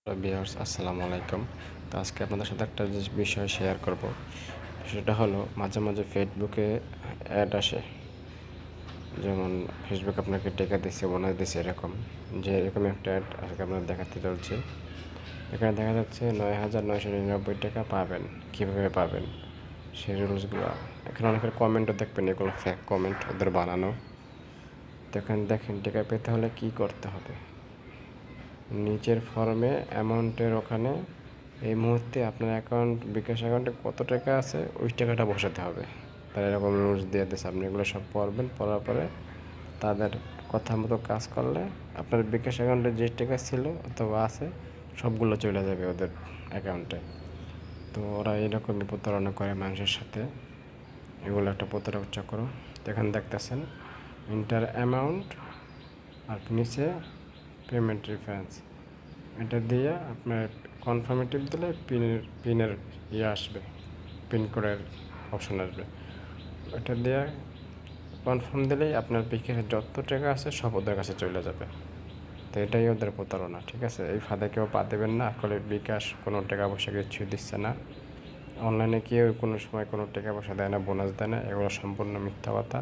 Viewers আসসালামু আলাইকুম। তো আজকে আপনাদের সাথে একটা বিষয় শেয়ার করব। সেটা হলো মাঝে মাঝে ফেসবুকে অ্যাড আসে। যেমন ফেসবুক আপনাকে টাকা দিচ্ছে, বোনাস দিচ্ছে এরকম। যে এরকম একটা অ্যাড আজকে আপনাদের দেখাতে চলছে। এখানে দেখা যাচ্ছে ৯,৯৯৯ টাকা পাবেন। কীভাবে পাবেন? সেই রুলসগুলো। এখানে অনেকের কমেন্টও দেখবেন, এগুলো ফেক কমেন্ট ওদের বানানো। তো এখানে দেখেন টাকা পেতে হলে কী করতে হবে। নিচের ফর্মে অ্যামাউন্টের ওখানে এই মুহূর্তে আপনার বিকাশ অ্যাকাউন্টে কত টাকা আছে ওই টাকাটা বসাতে হবে। তারা এরকম রুলস দিয়ে দিয়েছে, আপনি এগুলো সব পড়বেন, পড়ার পরে তাদের কথা মতো কাজ করলে আপনার বিকাশ অ্যাকাউন্টে যে টাকা ছিল অথবা আছে সবগুলো চলে যাবে ওদের অ্যাকাউন্টে। তো ওরা এরকমই প্রতারণা করে মানুষের সাথে। এগুলো একটা প্রতারক চক্র। এখানে দেখতেছেন ইন্টার অ্যামাউন্ট আর নিচে পেমেন্ট রেফারেন্স, এটা দিয়ে আপনার কনফার্মে টিপ দিলে পিনের আসবে, পিন কোডের অপশন আসবে। এটা দিয়ে কনফার্ম দিলেই আপনার বিকাশে যত টাকা আছে সব ওদের কাছে চলে যাবে। তো এটাই ওদের প্রতারণা, ঠিক আছে? এই ফাঁদে কেউ পা দেবেন না। আসলে বিকাশ কোনো টাকা পয়সা কিছু দিচ্ছে না। অনলাইনে কেউ কোনো সময় কোনো টাকা পয়সা দেয় না, বোনাস দেয় না, এগুলো সম্পূর্ণ মিথ্যা কথা।